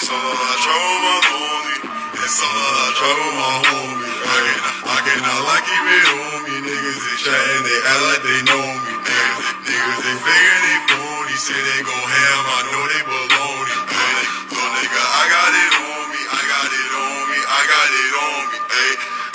Solo I trouble my lonely, and solo I trouble my homie. I cannot like keep it on me. Niggas they chatting, they act like they know me. Niggas they figure they phony, say they gon' ham, I know they baloney. Little nigga, I got it on me, I got it on me, I got it on me.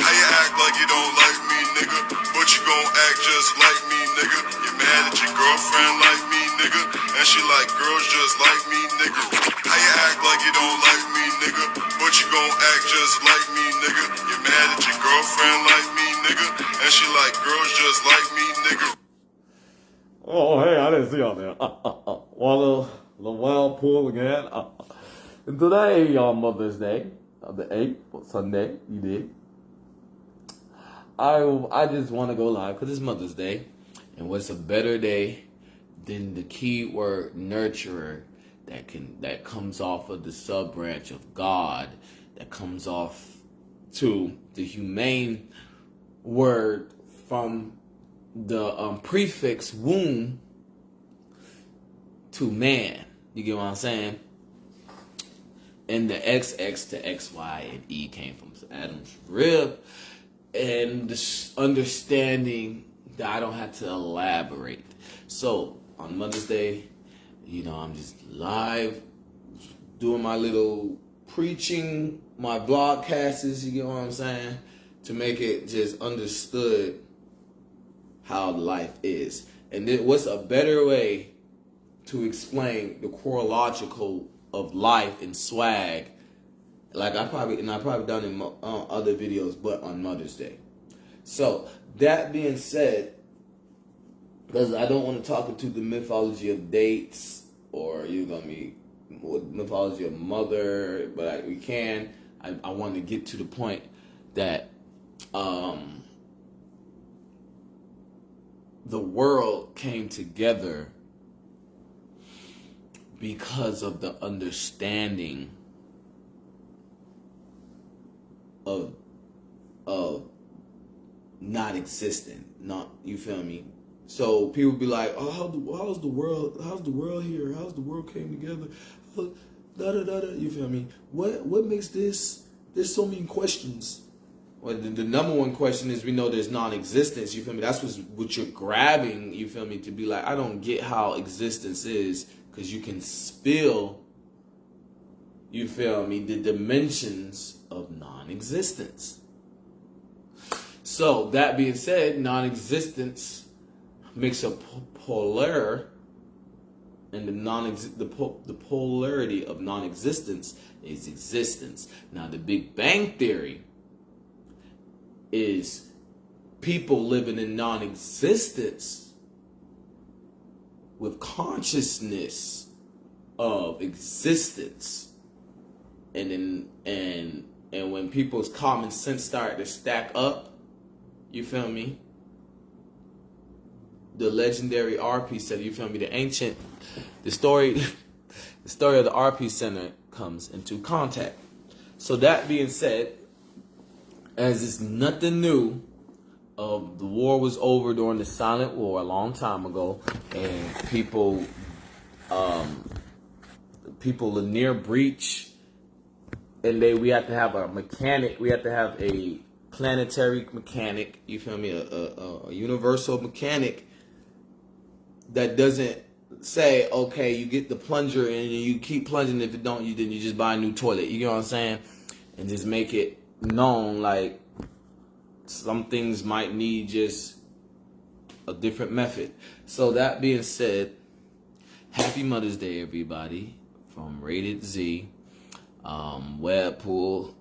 How you act like you don't like me, nigga? But you gon' act just like me, nigga. You mad at your girlfriend like me, nigga? And she like girls just like me, nigga. How you act like you don't like me, nigga? But you gon' act just like me, nigga. You mad at your girlfriend like me, nigga? And she like girls just like me, nigga. Oh, hey, I didn't see y'all there. Well, the Webpoolz again. And today on Mother's Day, the 8th, Sunday, you did. I just want to go live because it's Mother's Day. And what's a better day than the keyword nurturer that comes off of the sub branch of God, that comes off to the humane word from the prefix womb to man. You get what I'm saying? And the XX to XY and E came from Adam's rib. And this understanding that I don't have to elaborate. So on Mother's Day, you know, I'm just live doing my little preaching, my vlogcasts, you get what I'm saying? To make it just understood how life is. And then what's a better way to explain the chronological of life and swag, like I probably done in other videos, but on Mother's Day. So that being said, because I don't want to talk into the mythology of dates or mythology of mother, but we can. I want to get to the point that the world came together because of the understanding of not existing. Not, you feel me? So people be like, oh, how's the world here? How's the world came together? You feel me? What makes this? There's so many questions. Well, the number one question is, we know there's non-existence. You feel me? That's what you're grabbing. You feel me? To be like, I don't get how existence is, because you can spill, you feel me, the dimensions of non-existence. So that being said, non-existence makes a polar, and the polarity of non-existence is existence. Now, the Big Bang Theory is people living in non-existence with consciousness of existence, and when people's common sense start to stack up, you feel me? The legendary RP Center, you feel me? The story of the RP Center comes into contact. So that being said, as it's nothing new, the war was over during the Silent War a long time ago, and people the near breach, and we have to have a mechanic. We have to have a planetary mechanic. You feel me? A universal mechanic that doesn't say, okay, you get the plunger and you keep plunging. If it don't, then you just buy a new toilet. You get what I'm saying? And just make it known, like, some things might need just a different method. So that being said, happy Mother's Day, everybody, from Rated Z, Webpoolz,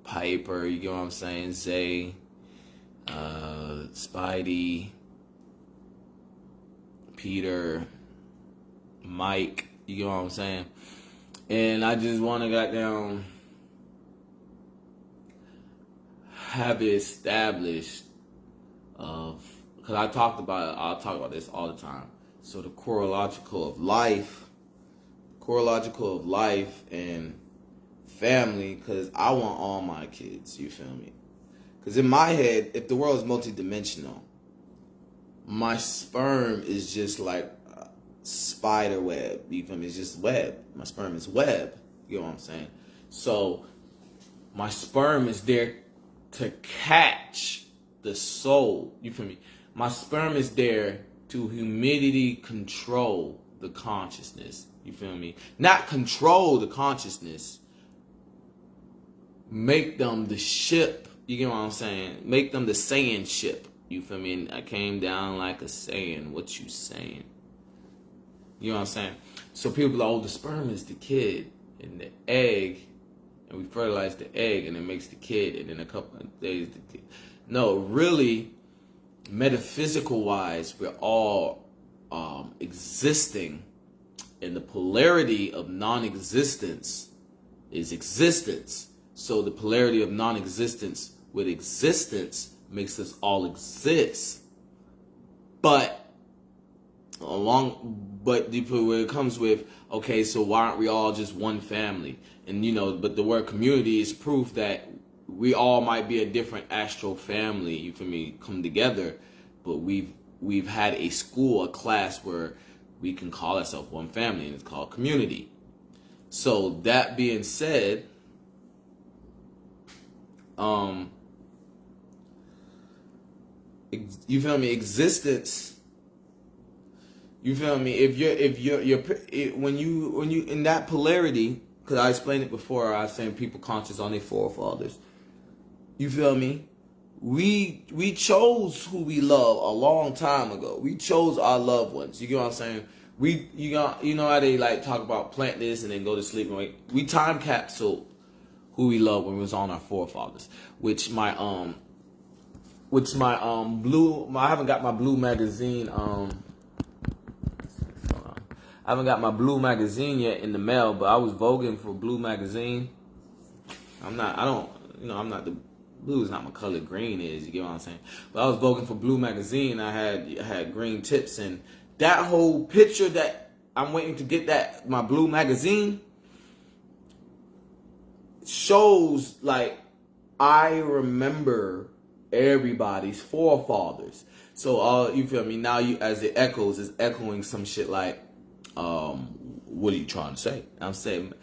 Piper, you get what I'm saying, Zay, Spidey, Peter, Mike, you get what I'm saying? And I just want to goddamn have it established because I'll talk about this all the time. So the chronological of life and family, because I want all my kids, you feel me? Because in my head, if the world is multidimensional, my sperm is just like spider web, you feel me? It's just web. My sperm is web. You know what I'm saying? So my sperm is there to catch the soul. You feel me? My sperm is there to humidity control the consciousness. You feel me? Not control the consciousness. Make them the ship. You get what I'm saying? Make them the saying ship. You feel me? And I came down like a saying. What you saying? You know what I'm saying? So people be like, oh, the sperm is the kid and the egg, and we fertilize the egg and it makes the kid, and in a couple of days the kid. No, really, metaphysical wise, we're all existing, and the polarity of non-existence is existence. So the polarity of non-existence with existence makes us all exist. But when it comes with, okay, so why aren't we all just one family? And but the word community is proof that we all might be a different astral family, you feel me, come together, but we've had a school, a class where we can call ourselves one family, and it's called community. So that being said, you feel me, existence. You feel me? If you're when you in that polarity, because I explained it before, I was saying people conscious on their forefathers. You feel me? We chose who we love a long time ago. We chose our loved ones. You get what I'm saying? You know how they like talk about plant this and then go to sleep and wake. We time capsule who we love when we was on our forefathers. I haven't got my blue magazine. I haven't got my blue magazine yet in the mail, but I was voguing for blue magazine. I'm not the blue is not my color, green is, you get what I'm saying? But I was voguing for blue magazine. I had green tips, and that whole picture that I'm waiting to get my blue magazine shows like I remember everybody's forefathers. So you feel me? Now as it echoes, it's echoing some shit like, what are you trying to say? I'm saying,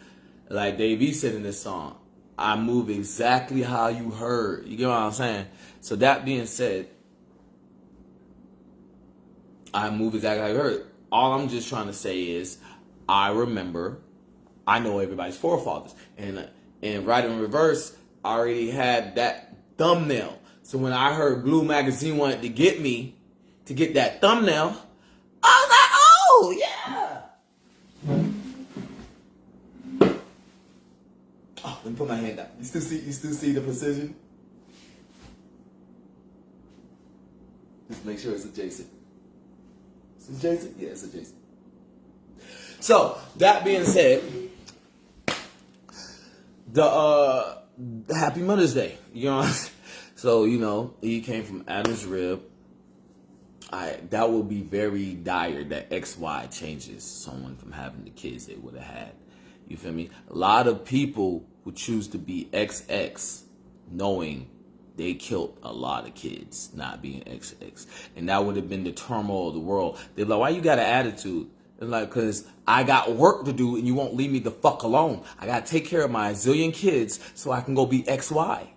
like Dave E said in this song, I move exactly how you heard. You get what I'm saying? So that being said, I move exactly how you heard. All I'm just trying to say is, I know everybody's forefathers. And right in reverse, I already had that thumbnail. So when I heard Blue Magazine wanted to get me to get that thumbnail, I was like, oh, yeah. Oh, let me put my hand down. You still see the precision? Just make sure it's adjacent. It's adjacent? Yeah, it's adjacent. So, that being said, the Happy Mother's Day. You know, so he came from Adam's rib. That would be very dire that XY changes someone from having the kids they would have had. You feel me? A lot of people would choose to be XX knowing they killed a lot of kids not being XX. And that would have been the turmoil of the world. They're like, why you got an attitude? And like, because I got work to do and you won't leave me the fuck alone. I got to take care of my zillion kids so I can go be XY.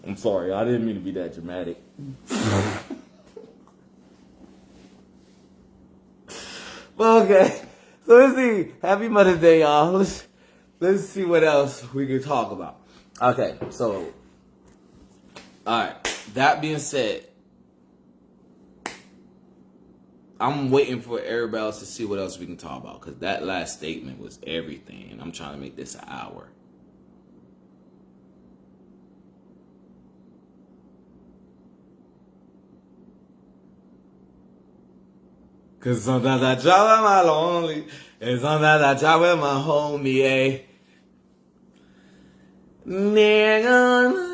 I'm sorry, I didn't mean to be that dramatic. Well, okay, so let's see. Happy Mother's Day, y'all. Let's see what else we can talk about. Okay, so, alright, that being said, I'm waiting for everybody else to see what else we can talk about, because that last statement was everything, and I'm trying to make this an hour. Cause sometimes I travel my lonely, and sometimes I travel with my homie, eh? Nigga.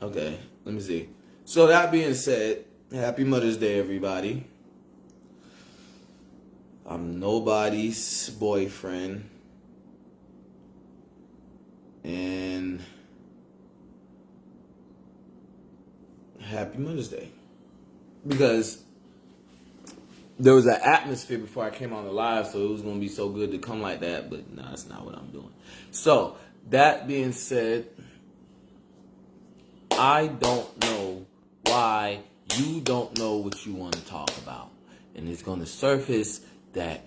Okay, let me see. So that being said, happy Mother's Day, everybody. I'm nobody's boyfriend. And happy Mother's Day. Because there was an atmosphere before I came on the live, so it was going to be so good to come like that, but nah, that's not what I'm doing. So, that being said, I don't know why you don't know what you want to talk about. And it's going to surface that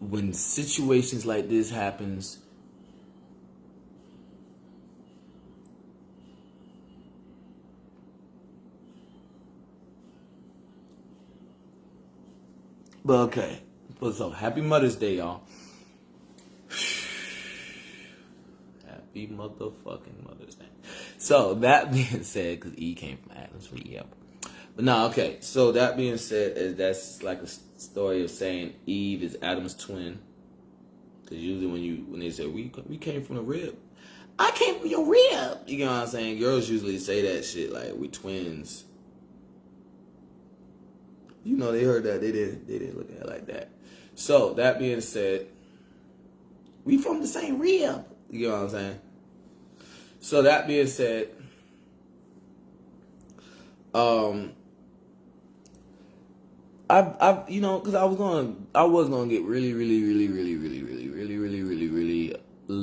when situations like this happens, but okay. So happy Mother's Day, y'all. Happy motherfucking Mother's Day. So that being said, because E came from Adam's Yep. But no, okay. So that being said, that's like a story of saying Eve is Adam's twin. Because usually when they say we came from the rib, I came from your rib. You know what I'm saying? Girls usually say that shit like we twins. You know, they heard that. They didn't look at it like that. So, that being said, we from the same rib. You know what I'm saying? So, that being said, I you know, because I was gonna get really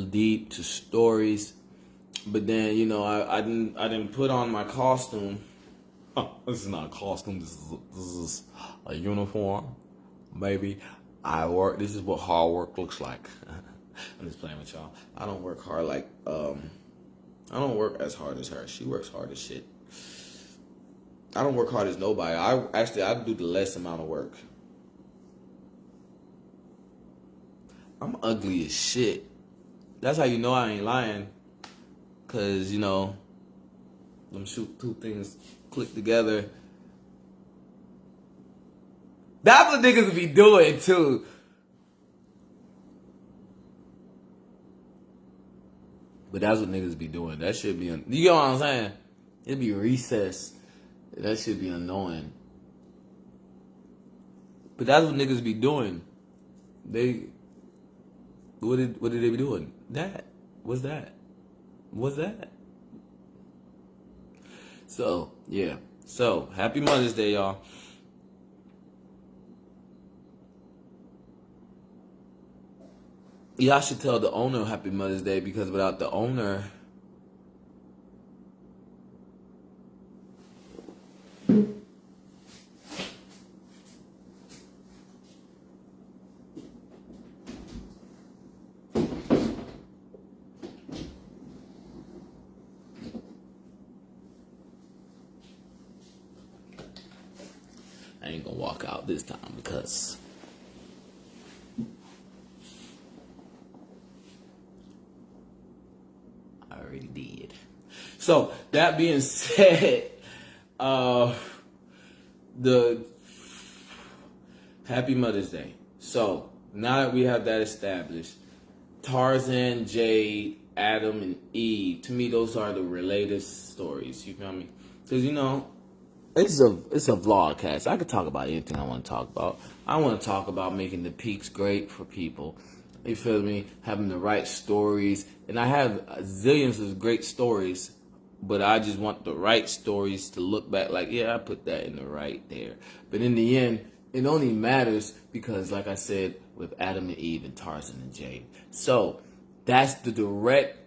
deep to stories, but then you know I didn't put on my costume. This is not a costume. This is a uniform, baby. This is what hard work looks like. I'm just playing with y'all. I don't work hard like I don't work as hard as her. She works hard as shit. I don't work hard as nobody. I do the less amount of work. I'm ugly as shit. That's how you know I ain't lying. Cause you know, them two things click together. That's what niggas be doing too. But that's what niggas be doing. That should be, you know what I'm saying? It'd be recess. That should be annoying. But that's what niggas be doing. What did they be doing? What's that? So, yeah. So, happy Mother's Day, y'all. Y'all should tell the owner happy Mother's Day because without the owner, I ain't gonna walk out this time because I already did. So that being said, the happy Mother's Day. So now that we have that established, Tarzan, Jade, Adam, and Eve. To me, those are the related stories. You feel me? Because you know, it's a vlogcast. I could talk about anything I want to talk about. I want to talk about making the peaks great for people. You feel me? Having the right stories. And I have zillions of great stories, but I just want the right stories to look back like, yeah, I put that in the right there. But in the end, it only matters because, like I said, with Adam and Eve and Tarzan and Jade. So that's the direct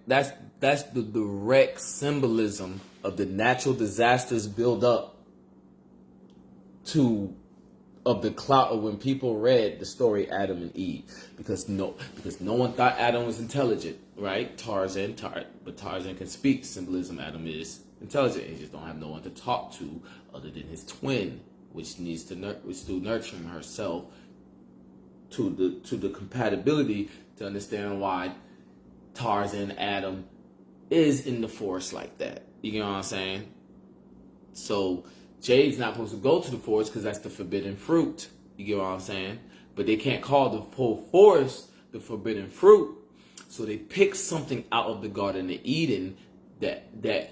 symbolism of the natural disasters build up of the clout of when people read the story Adam and Eve, because no one thought Adam was intelligent, right? But Tarzan can speak symbolism. Adam is intelligent. He just don't have no one to talk to other than his twin, which needs to still nurturing herself to the compatibility to understand why Tarzan Adam is in the forest like that. You know what I'm saying? So Jade's not supposed to go to the forest because that's the forbidden fruit. You get what I'm saying? But they can't call the whole forest the forbidden fruit. So they pick something out of the Garden of Eden that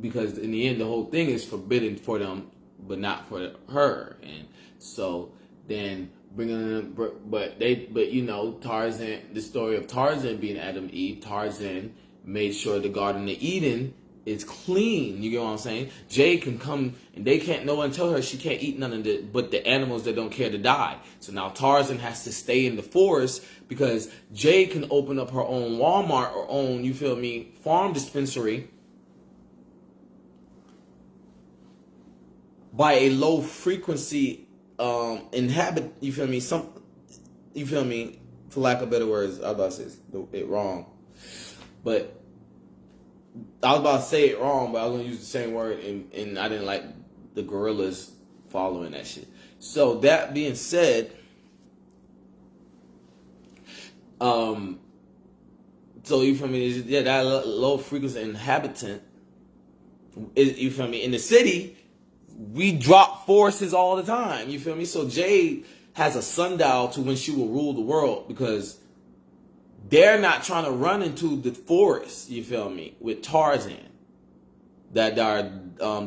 because in the end the whole thing is forbidden for them, but not for her. And so then bringing them, but you know, Tarzan, the story of Tarzan being Adam and Eve, Tarzan made sure the Garden of Eden is clean. You get what I'm saying? Jade can come and they can't, no one tell her she can't eat none of the but the animals that don't care to die. So now Tarzan has to stay in the forest because Jade can open up her own Walmart or own, you feel me, farm dispensary by a low frequency inhabit, you feel me, for lack of better words, I was about to say it wrong. But I was about to say it wrong, but I was going to use the same word, and I didn't like the gorillas following that shit. So that being said, so you feel me? Yeah, that low frequency inhabitant, you feel me? In the city, we drop forces all the time. You feel me? So Jade has a sundial to when she will rule the world because they're not trying to run into the forest, you feel me, with Tarzan that are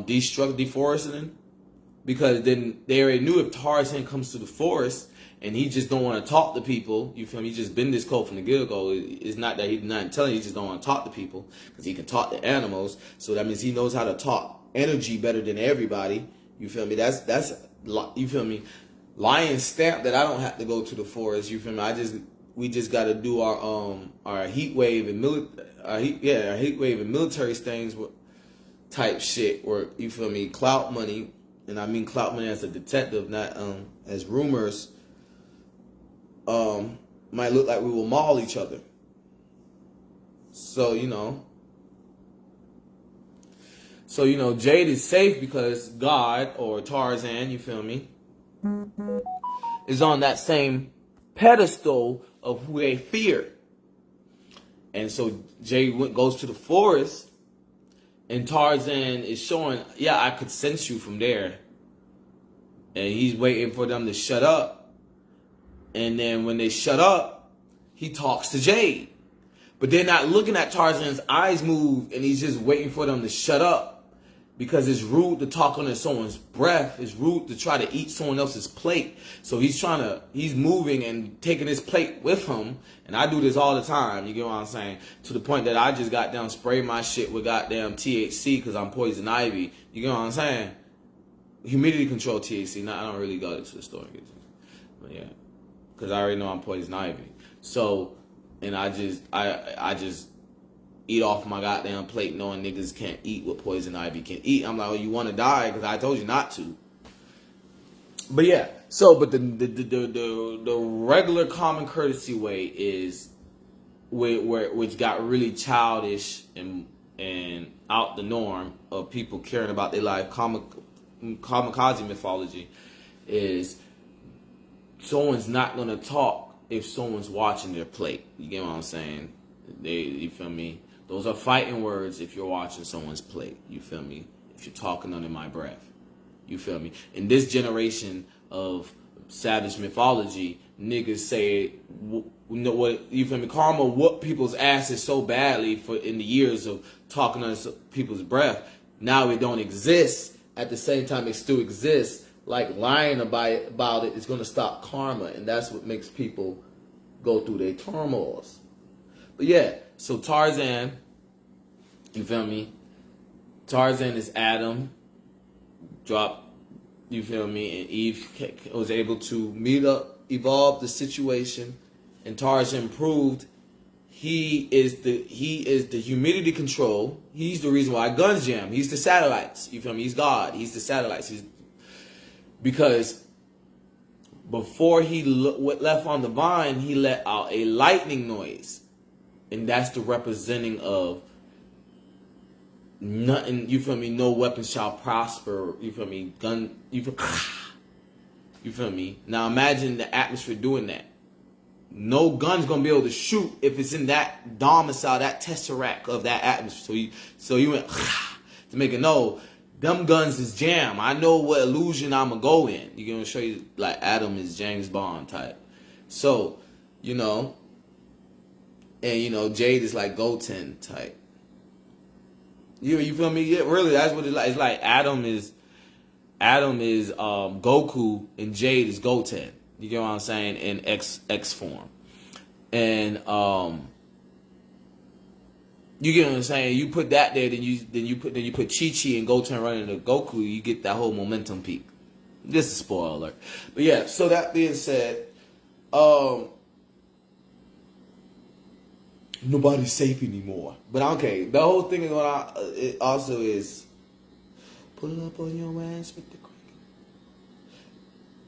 deforesting, because then they already knew if Tarzan comes to the forest and he just don't want to talk to people, you feel me, he just been this cold from the get-go. It's not that he's not telling you, he just don't want to talk to people because he can talk to animals, so that means he knows how to talk energy better than everybody, you feel me, that's you feel me, lion stamp that I don't have to go to the forest, you feel me, we just got to do our heat wave and military things type shit, or you feel me, clout money, and I mean clout money as a detective, not as rumors might look like we will maul each other. So you know, Jade is safe because God or Tarzan, you feel me, is on that same pedestal of who they fear. And so Jade goes to the forest, and Tarzan is showing, yeah, I could sense you from there. And he's waiting for them to shut up. And then when they shut up, he talks to Jade. But they're not looking at Tarzan's eyes move, and he's just waiting for them to shut up. Because it's rude to talk under someone's breath. It's rude to try to eat someone else's plate. So he's moving and taking his plate with him. And I do this all the time. You get what I'm saying? To the point that I just got down, spray my shit with goddamn THC because I'm poison ivy. You get what I'm saying? Humidity control THC. I don't really go to the store and get it. But yeah. Because I already know I'm poison ivy. So, and I just eat off my goddamn plate knowing niggas can't eat what poison ivy can eat. I'm like, oh, you want to die? Because I told you not to. But yeah, so, but the regular common courtesy way is which got really childish and out the norm of people caring about their life. Kamikaze mythology is someone's not going to talk if someone's watching their plate. You get what I'm saying? You feel me? Those are fighting words if you're watching someone's plate. You feel me? If you're talking under my breath. You feel me? In this generation of savage mythology, niggas say, you feel me? Karma whooped people's asses so badly in the years of talking under people's breath. Now it don't exist. At the same time, it still exists. Like lying about it is going to stop karma. And that's what makes people go through their turmoils. But yeah, so Tarzan, you feel me? Tarzan is Adam, you feel me? And Eve was able to evolve the situation, and Tarzan proved he is the humidity control. He's the reason why guns jam. He's the satellites. You feel me? He's God. He's the satellites. Because before he left on the vine, he let out a lightning noise. And that's the representing of nothing, you feel me, no weapon shall prosper, you feel me, you feel me. Now imagine the atmosphere doing that. No gun's gonna be able to shoot if it's in that domicile, that tesseract of that atmosphere. So you went to make it know them guns is jam. I know what illusion I'ma go in. You're gonna show you like Adam is James Bond type. So, you know, and you know, Jade is like Goten type. You feel me? Yeah, really, that's what it's like. It's like Adam is Goku and Jade is Goten. You get what I'm saying? In X form. And you get what I'm saying? You put that there, then you put Chi-Chi and Goten running to Goku, you get that whole momentum peak. This is a spoiler alert. But yeah, so that being said, nobody's safe anymore. But okay, the whole thing is it also is pull up on your ass with the crack.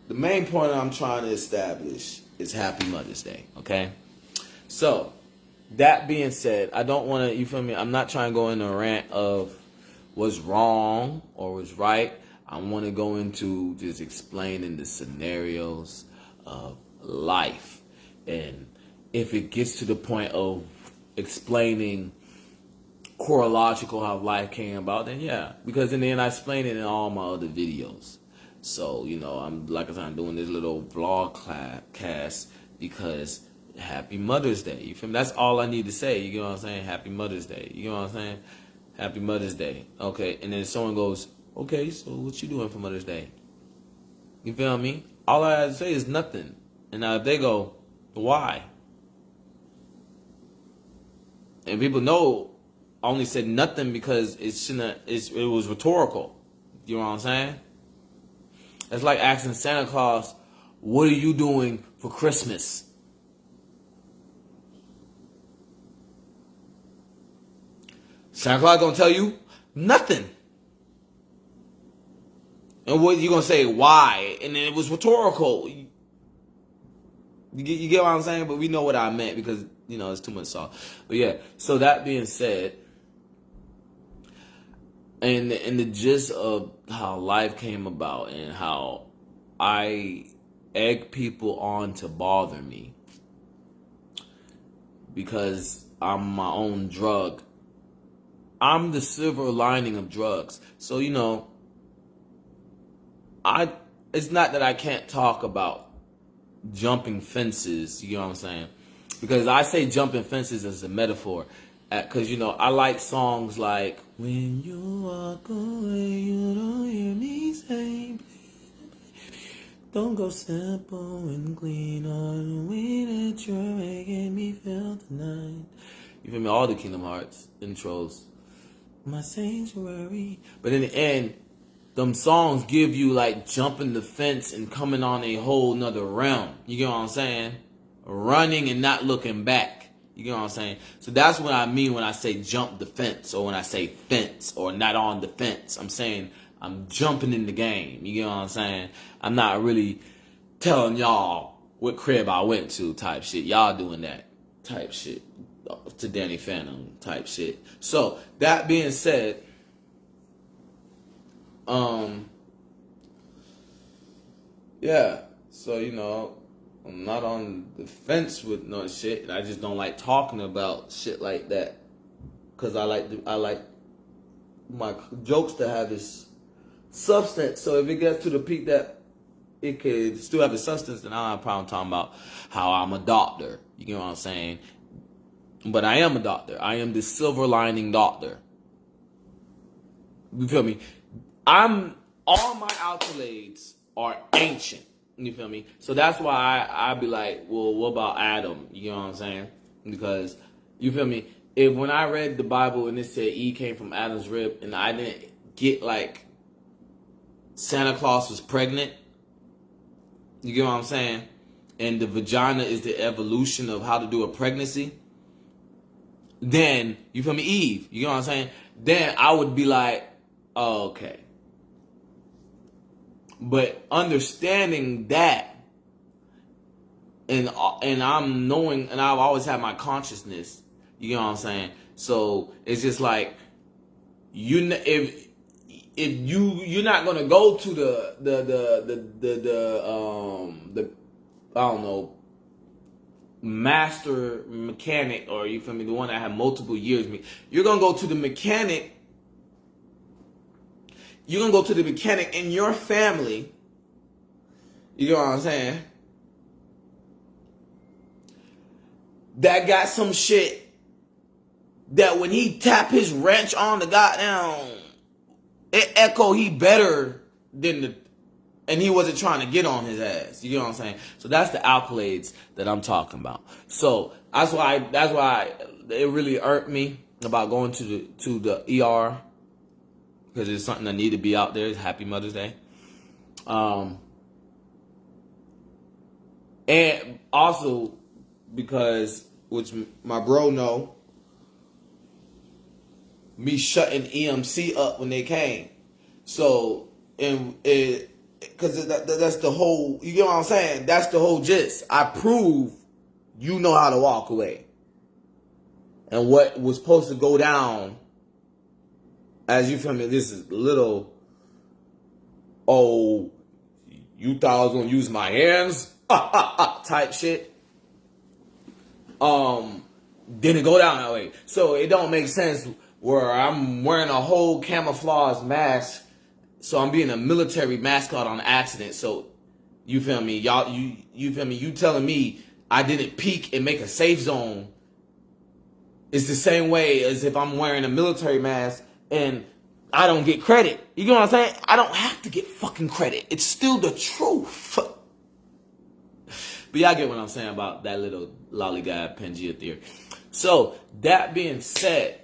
The main point I'm trying to establish is Happy Mother's Day, okay? So, that being said, I don't want to, you feel me? I'm not trying to go into a rant of what's wrong or what's right. I want to go into just explaining the scenarios of life. And if it gets to the point of explaining chronological how life came about, then yeah. Because in the end, I explain it in all my other videos. So, you know, I'm doing this little vlog cast because Happy Mother's Day. You feel me? That's all I need to say. You know what I'm saying? Happy Mother's Day. You know what I'm saying? Happy Mother's Day. Okay. And then someone goes, okay, so what you doing for Mother's Day? You feel me? All I have to say is nothing. And now if they go, why? And people know I only said nothing because it was rhetorical. You know what I'm saying? It's like asking Santa Claus, what are you doing for Christmas? Santa Claus gonna tell you nothing. And what you gonna say? Why? And then it was rhetorical. You get what I'm saying? But we know what I meant because, you know, it's too much sauce. But yeah, so that being said, and the gist of how life came about and how I egg people on to bother me because I'm my own drug. I'm the silver lining of drugs. So, you know, it's not that I can't talk about jumping fences, you know what I'm saying? Because I say jumping fences as a metaphor. Because, you know, I like songs like, when you walk away, you don't hear me say, don't go simple and clean on the way that you're making me feel tonight. You feel me? All the Kingdom Hearts intros. My sanctuary. But in the end, them songs give you like jumping the fence and coming on a whole nother realm. You get what I'm saying? Running and not looking back. You get what I'm saying? So that's what I mean when I say jump the fence or when I say fence or not on the fence. I'm saying I'm jumping in the game. You get what I'm saying? I'm not really telling y'all what crib I went to type shit. Y'all doing that type shit. To Danny Phantom type shit. So that being said, yeah. So, you know, I'm not on the fence with no shit, and I just don't like talking about shit like that, cause I like my jokes to have this substance. So if it gets to the peak that it could still have a substance, then I don't have a problem talking about how I'm a doctor. You know what I'm saying? But I am a doctor. I am the silver lining doctor. You feel me? All my accolades are ancient. You feel me? So that's why I be like, well, what about Adam? You know what I'm saying? Because, you feel me? When I read the Bible and it said Eve came from Adam's rib, and I didn't get like Santa Claus was pregnant. You get what I'm saying? And the vagina is the evolution of how to do a pregnancy. Then, you feel me, Eve, you know what I'm saying? Then I would be like, oh, okay. But understanding that, and I'm knowing, and I've always had my consciousness, you know what I'm saying? So it's just like, if you're not gonna go to the I don't know, master mechanic, or you feel me, the one that had multiple years. You're gonna go to the mechanic you're gonna go to the mechanic in your family. You know what I'm saying? That got some shit that when he tap his wrench on the goddamn, it echo he better than the, and he wasn't trying to get on his ass. You know what I'm saying? So that's the accolades that I'm talking about. So that's why it really irked me about going to the ER, because it's something that need to be out there. It's Happy Mother's Day. And also because, which my bro know, me shutting EMC up when they came. So, and it, because that's the whole, you get what I'm saying? That's the whole gist. I prove you know how to walk away. And what was supposed to go down, as you feel me, this is little, oh, you thought I was going to use my hands? Type shit. Didn't go down that way. So it don't make sense where I'm wearing a whole camouflage mask. So I'm being a military mascot on accident. So you feel me? Y'all, you feel me? You telling me I didn't peek and make a safe zone. It's the same way as if I'm wearing a military mask and I don't get credit. You know what I'm saying? I don't have to get fucking credit. It's still the truth. But y'all get what I'm saying about that little lollygag Pangea theory. So that being said,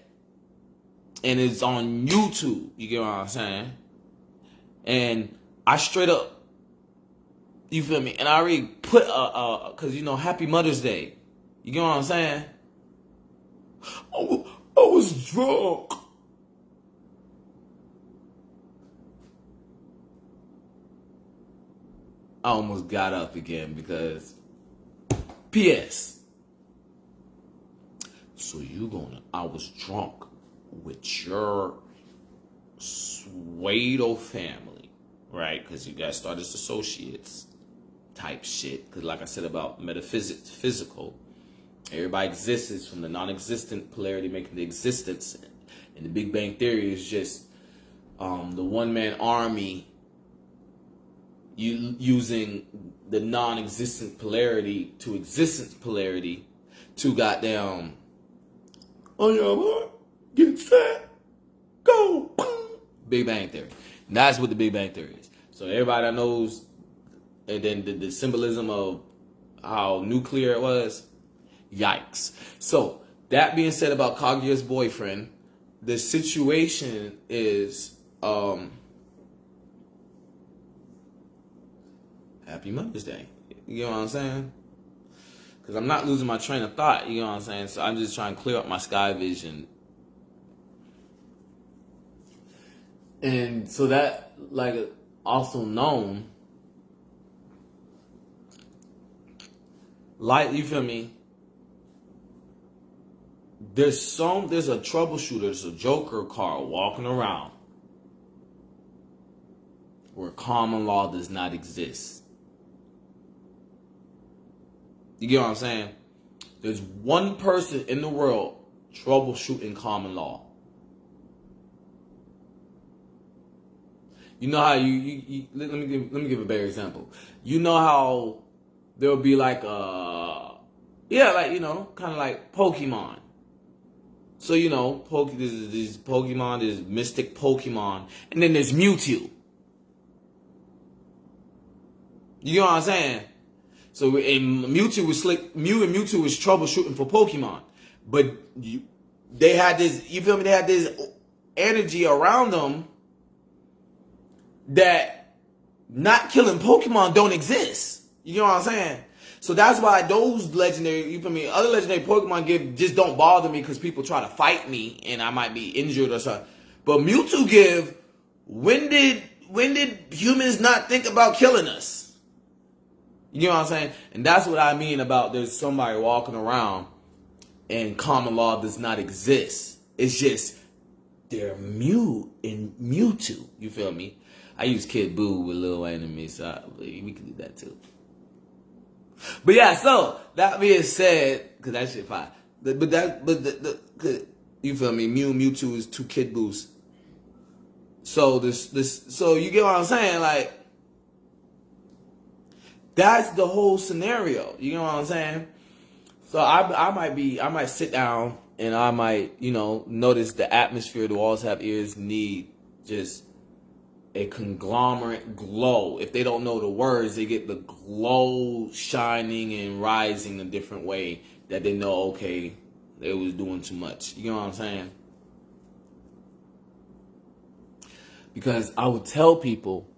and it's on YouTube, you get what I'm saying? And I straight up, you feel me? And I already put cause you know, Happy Mother's Day. You get what I'm saying? I was drunk. I almost got up again because P.S. So I was drunk with your Suedo family, right? Because you guys started as associates type shit. Because like I said about metaphysics, physical, everybody exists from the non-existent polarity making the existence. And the Big Bang Theory is just the one-man army using the non-existent polarity to existence polarity to goddamn, on your mark, get set, go, boom. Big Bang Theory. And that's what the Big Bang Theory is. So everybody that knows, and then the symbolism of how nuclear it was, yikes. So that being said about Kaguya's boyfriend, the situation is Happy Mother's Day. You know what I'm saying? Because I'm not losing my train of thought. You know what I'm saying? So I'm just trying to clear up my sky vision. And so that, like, also known, like, you feel me? There's a troubleshooter, there's a Joker car walking around where common law does not exist. You get what I'm saying? There's one person in the world troubleshooting common law. You know how you let me give a better example. You know how there'll be like like, you know, kind of like Pokemon. So, you know, there's Pokemon, there's Mystic Pokemon, and then there's Mewtwo. You know what I'm saying? So and Mewtwo was Mew and Mewtwo was troubleshooting for Pokemon. But they had this, you feel me, they had this energy around them that not killing Pokemon don't exist. You know what I'm saying? So that's why those legendary, you feel me, other legendary Pokemon just don't bother me because people try to fight me and I might be injured or something. But Mewtwo when did humans not think about killing us? You know what I'm saying? And that's what I mean about there's somebody walking around and common law does not exist. It's just they're Mew and Mewtwo. You feel me? I use Kid Buu with Lil Wayne and me, so we can do that too. But yeah, so that being said, because that shit fine. You feel me? Mewtwo is two Kid Boos. So you get what I'm saying? Like, that's the whole scenario. You know what I'm saying? So I might sit down and I might, notice the atmosphere, the walls have ears, need just a conglomerate glow. If they don't know the words, they get the glow shining and rising a different way that they know, okay, they was doing too much. You know what I'm saying? Because I would tell people,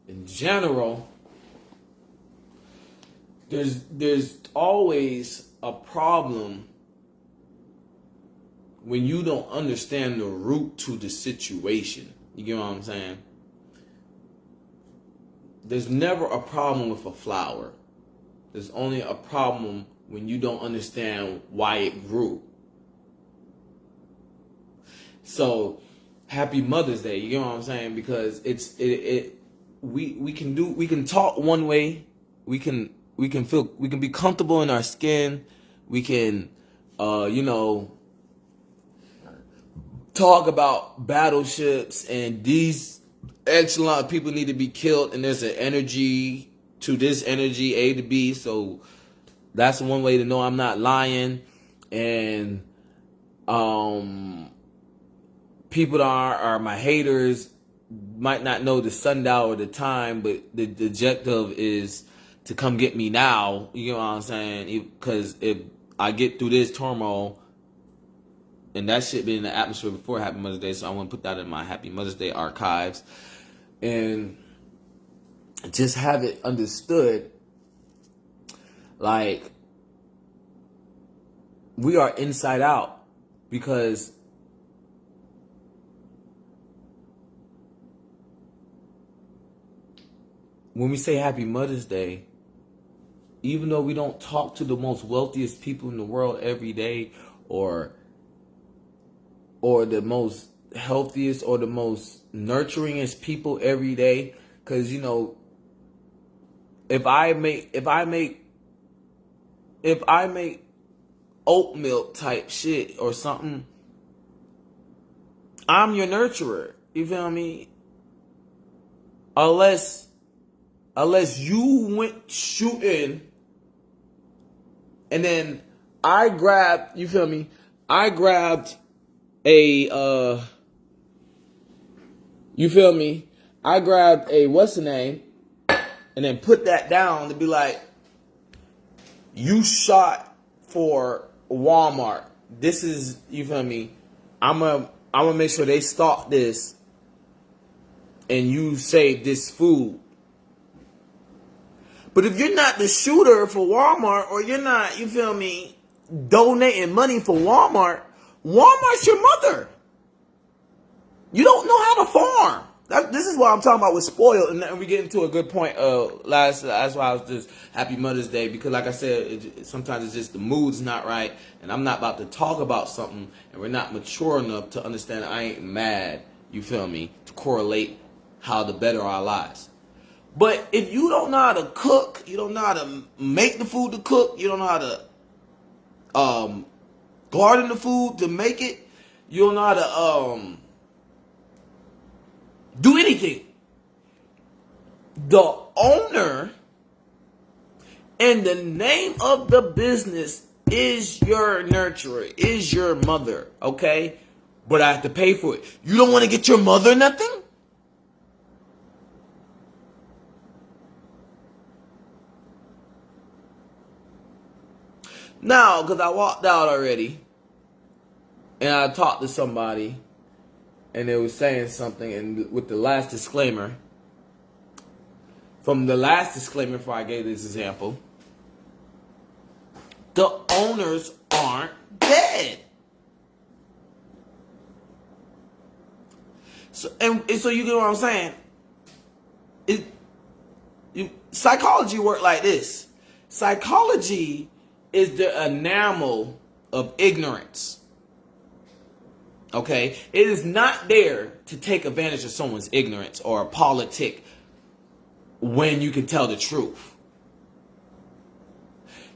in general, there's always a problem when you don't understand the root to the situation. You get what I'm saying? There's never a problem with a flower. There's only a problem when you don't understand why it grew. So, happy Mother's Day. You know what I'm saying? Because we can talk one way. We can be comfortable in our skin. We can talk about battleships and these echelon people need to be killed, and there's an energy to this energy, A to B. So that's one way to know I'm not lying. And people that are my haters might not know the sundial or the time, but the objective is to come get me now. You know what I'm saying? Because if I get through this turmoil, and that shit been in the atmosphere before Happy Mother's Day, so I want to put that in my Happy Mother's Day archives. And just have it understood, like, we are inside out. Because when we say Happy Mother's Day, even though we don't talk to the most wealthiest people in the world every day, or the most healthiest or the most nurturingest people every day, because if I make oat milk type shit or something, I'm your nurturer. You feel me? Unless you went shooting and then I grabbed, you feel me? I grabbed a you feel me? I grabbed a what's the name and then put that down to be like, you shot for Walmart. This is, you feel me? I'm gonna make sure they stock this and you save this food. But if you're not the shooter for Walmart, or you're not, you feel me, donating money for Walmart, Walmart's your mother. You don't know how to farm. This is what I'm talking about with spoiled, and we get into a good point. That's why I was just Happy Mother's Day, because like I said, sometimes it's just the mood's not right, and I'm not about to talk about something, and we're not mature enough to understand I ain't mad, you feel me, to correlate how to better our lives. But if you don't know how to cook, you don't know how to make the food to cook, you don't know how to garden the food to make it, you don't know how to do anything. The owner and the name of the business is your nurturer, is your mother, okay? But I have to pay for it. You don't want to get your mother nothing? Now, because I walked out already, and I talked to somebody, and they were saying something, and with the last disclaimer, from the last disclaimer before I gave this example, the owners aren't dead. So, and so you get what I'm saying? Psychology work like this. Psychology is the enamel of ignorance. Okay? It is not there to take advantage of someone's ignorance or a politic when you can tell the truth.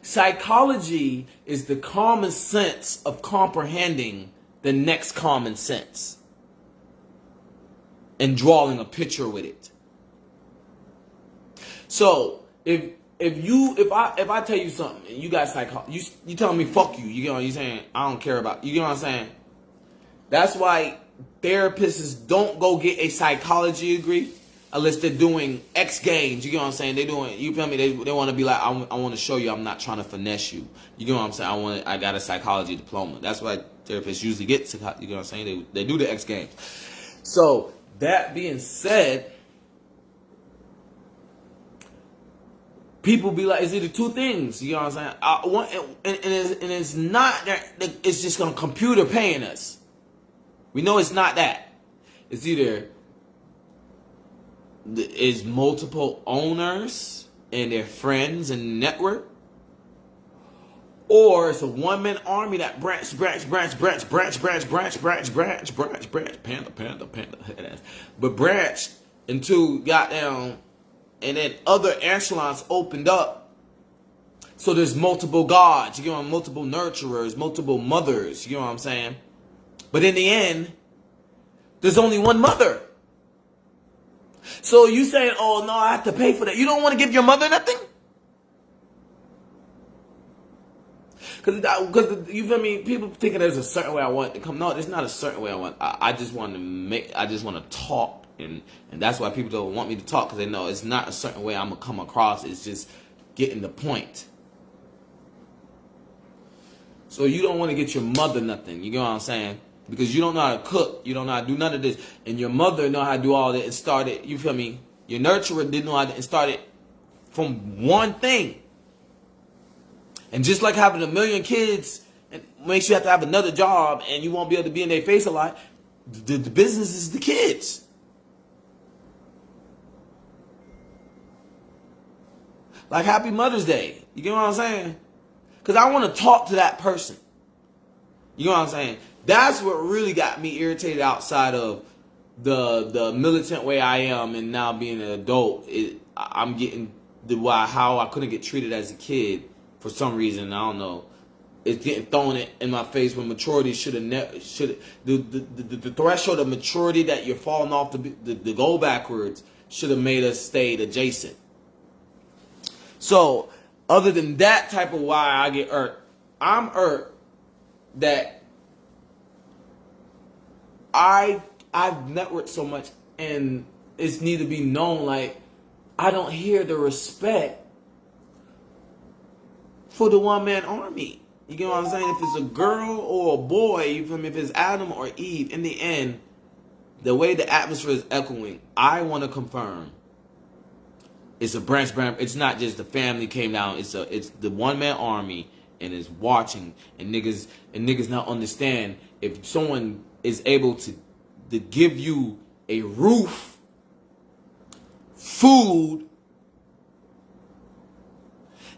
Psychology is the common sense of comprehending the next common sense. and drawing a picture with it. So if I tell you something and you got you telling me fuck you, you know what I'm saying? I don't care about you. You know what I'm saying? That's why therapists don't go get a psychology degree unless they're doing X Games. You know what I'm saying? They doing, you feel me? They want to be like, I want to show you I'm not trying to finesse you. You know what I'm saying? I got a psychology diploma. That's why therapists usually get, you know what I'm saying? They do the X Games. So that being said, people be like, it's either two things. You know what I'm saying? And it's not that it's just a computer paying us. We know it's not that. It's either is multiple owners and their friends and network, or it's a one-man army that branch, panda, but branched into goddamn, and then other echelons opened up. So there's multiple gods, you know, multiple nurturers, multiple mothers, you know what I'm saying? But in the end, there's only one mother. So you saying, oh no, I have to pay for that. You don't want to give your mother nothing? Because you feel me? People thinking there's a certain way I want it to come. No, there's not a certain way I want. I just want to talk. And that's why people don't want me to talk, because they know it's not a certain way I'm going to come across. It's just getting the point. So you don't want to get your mother nothing. You know what I'm saying? Because you don't know how to cook. You don't know how to do none of this. And your mother know how to do all that and started, you feel me? Your nurturer didn't know how to, and started from one thing. And just like having 1 million kids and makes you have to have another job and you won't be able to be in their face a lot, the business is the kids. Like Happy Mother's Day. You get what I'm saying? Because I want to talk to that person. You know what I'm saying? That's what really got me irritated outside of the militant way I am and now being an adult. I'm getting how I couldn't get treated as a kid for some reason. I don't know. It's getting thrown in my face when maturity the threshold of maturity that you're falling off the go backwards should have made us stay adjacent. So other than that type of why I get irked, I'm irked that I've networked so much and it's need to be known, like I don't hear the respect for the one-man army. You get what I'm saying? If it's a girl or a boy, you feel me? If it's Adam or Eve, in the end, the way the atmosphere is echoing, I want to confirm it's a branch. It's not just the family came down. It's the one-man army and is watching, and niggas now understand if someone is able to give you a roof, food,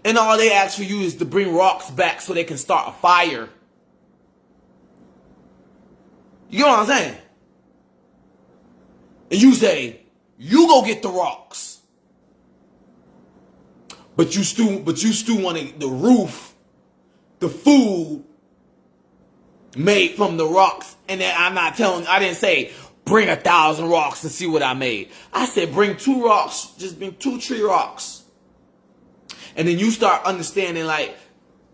and all they ask for you is to bring rocks back so they can start a fire. You know what I'm saying? And you say, you go get the rocks. But you still want the roof, the food made from the rocks. And then I didn't say bring 1,000 rocks and see what I made. I said bring 2 rocks, just bring 2 tree rocks. And then you start understanding like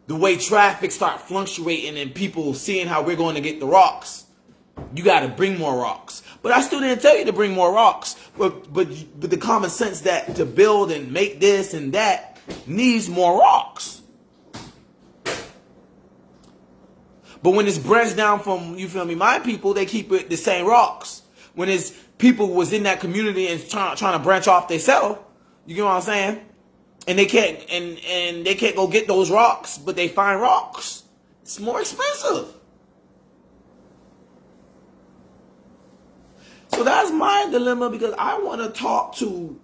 the way traffic start fluctuating and people seeing how we're going to get the rocks. You got to bring more rocks. But I still didn't tell you to bring more rocks. But the common sense that to build and make this and that needs more rocks. But when it's branched down from, you feel me, my people, they keep it the same rocks. When it's people was in that community and trying to branch off themselves, you get what I'm saying? And they can't and they can't go get those rocks, but they find rocks. It's more expensive. So that's my dilemma, because I want to talk to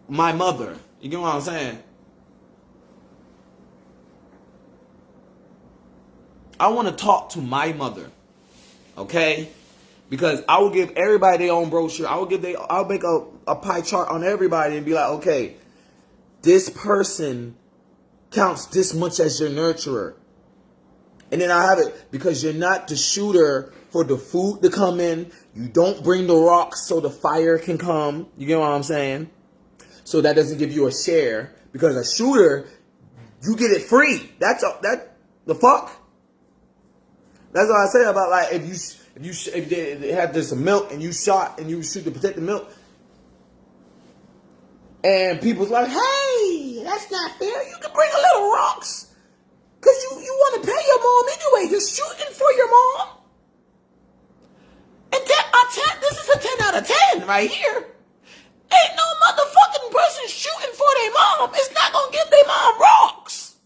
my mother. You get what I'm saying? I want to talk to my mother. Okay? Because I will give everybody their own brochure. I'll make a pie chart on everybody and be like, okay, this person counts this much as your nurturer. And then I have it, because you're not the shooter for the food to come in. You don't bring the rocks so the fire can come. You get what I'm saying? So that doesn't give you a share. Because a shooter, you get it free. That's the fuck. That's what I say about like if they have this milk and you shot and you shoot to protect the milk, and people's like, hey, that's not fair. You can bring a little rocks because you want to pay your mom anyway. You're shooting for your mom. And this is a 10 out of 10 right here. Ain't no motherfucking person shooting for their mom. It's not gonna give their mom rocks.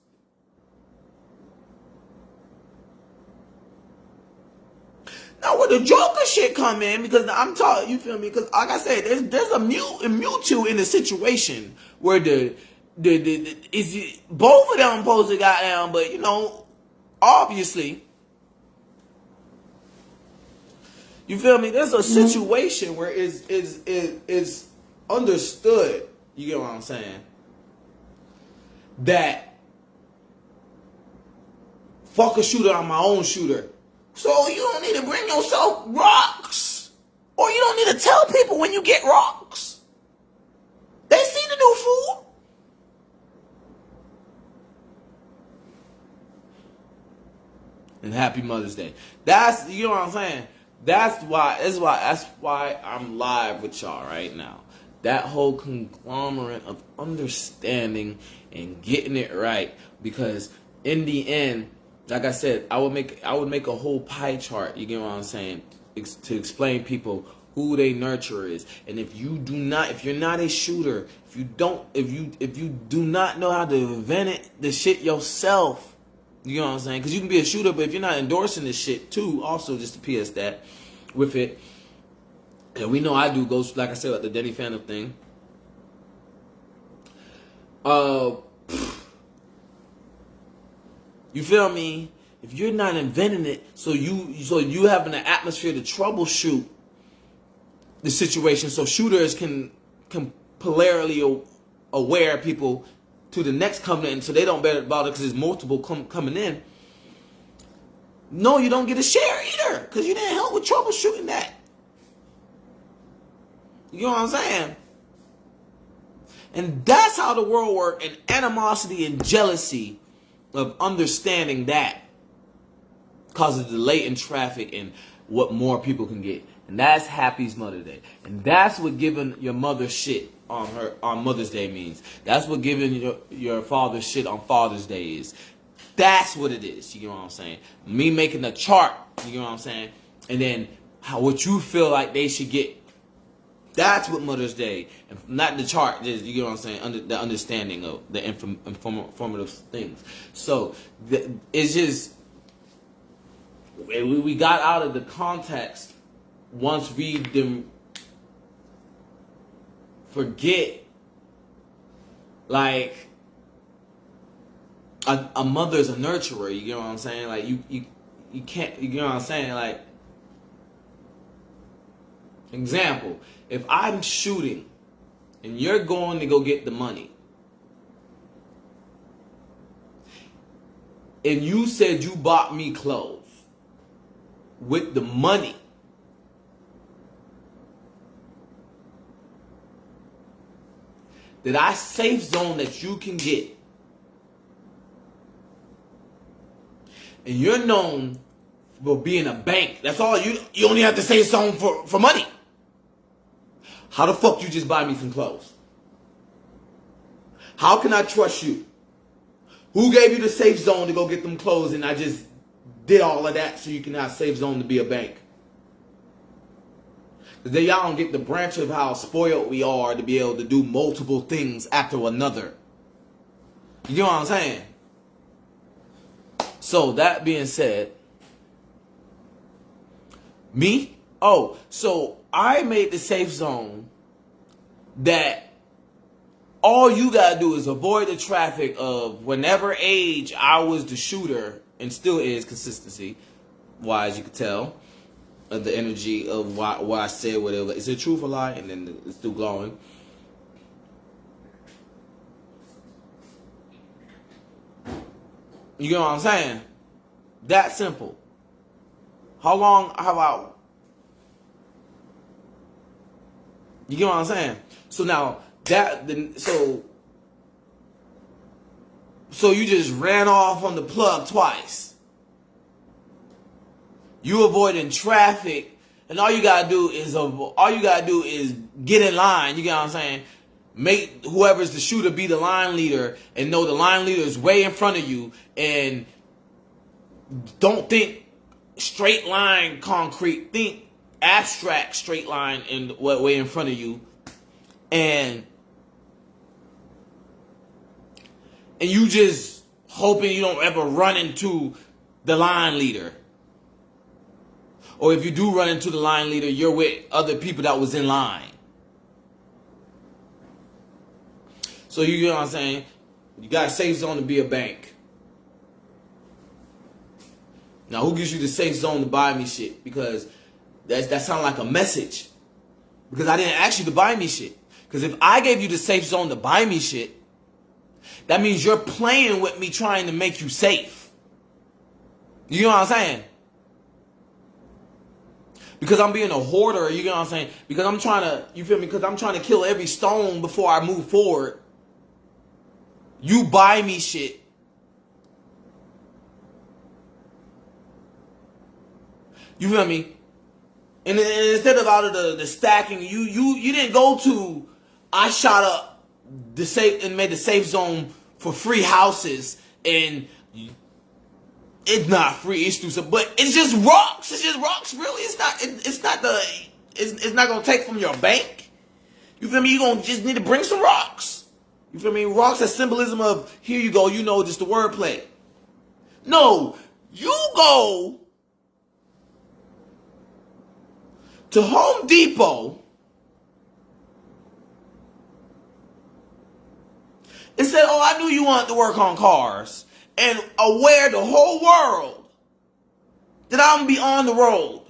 Now where the Joker shit come in, because I'm talking, you feel me? Because like I said, there's a Mewtwo in the situation where both of them supposed to got down, but you know, obviously, you feel me? There's a situation where it's understood. You get what I'm saying? That fuck a shooter, I'm my own shooter. So you don't need to bring yourself rocks. Or you don't need to tell people when you get rocks. They see the new food. And happy Mother's Day. That's, you know what I'm saying? That's why I'm live with y'all right now. That whole conglomerate of understanding and getting it right. Because in the end, like I said, I would make a whole pie chart. You get what I'm saying? To explain people who they nurturer is. And if you're not a shooter, if you do not know how to invent the shit yourself, you know what I'm saying? Because you can be a shooter, but if you're not endorsing this shit too, also just to PS that with it. And we know I do go, like I said, like the Denny Phantom thing. You feel me? If you're not inventing it, so you having an atmosphere to troubleshoot the situation, so shooters can polarly aware people to the next coming in, so they don't better about it because there's multiple coming in. No, you don't get a share either because you didn't help with troubleshooting that. You know what I'm saying? And that's how the world works, and animosity and jealousy of understanding that causes delay in traffic and what more people can get. And that's Happy's Mother's Day. And that's what giving your mother shit on Mother's Day means. That's what giving your father shit on Father's Day is. That's what it is. You know what I'm saying? Me making a chart, you know what I'm saying? And then what you feel like they should get. That's what Mother's Day, and not the chart, just, you know what I'm saying, the understanding of the informative things. So it's just, we got out of the context once we forget, like, a mother's a nurturer, you know what I'm saying? Like, you can't, you know what I'm saying? Like, example, if I'm shooting and you're going to go get the money, and you said you bought me clothes with the money, that I safe zone that you can get, and you're known for being a bank, that's all you only have to say something for money. How the fuck you just buy me some clothes? How can I trust you? Who gave you the safe zone to go get them clothes and I just did all of that so you can have safe zone to be a bank? Because then y'all don't get the branch of how spoiled we are to be able to do multiple things after another. You know what I'm saying? So that being said, me? Oh, so I made the safe zone that all you gotta do is avoid the traffic of whenever age I was the shooter, and still is consistency wise, you could tell of the energy of why I said whatever. Is it truth or lie? And then it's still glowing. You know what I'm saying? That simple. You get what I'm saying? So now so you just ran off on the plug twice. You avoiding traffic, and all you gotta do is get in line. You get what I'm saying? Make whoever's the shooter be the line leader, and know the line leader is way in front of you, and don't think straight line concrete. Think abstract straight line in way in front of you, and you just hoping you don't ever run into the line leader. Or if you do run into the line leader, you're with other people that was in line. So you know what I'm saying? You got a safe zone to be a bank. Now who gives you the safe zone to buy me shit? Because that sounds like a message. Because I didn't ask you to buy me shit. Because if I gave you the safe zone to buy me shit, that means you're playing with me trying to make you safe. You know what I'm saying? Because I'm being a hoarder, you know what I'm saying? Because I'm trying to, you feel me? Because I'm trying to kill every stone before I move forward. You buy me shit. You feel me? And instead of out of the stacking, you didn't go to, I shot up the safe and made the safe zone for free houses, and it's not free, it's through some, but it's just rocks. It's just rocks, really. It's not gonna take from your bank. You feel me? You gonna just need to bring some rocks. You feel me? Rocks as symbolism of, here you go, you know, just the wordplay. No, you go to Home Depot and said, oh, I knew you wanted to work on cars, and aware the whole world that I'm going to be on the road.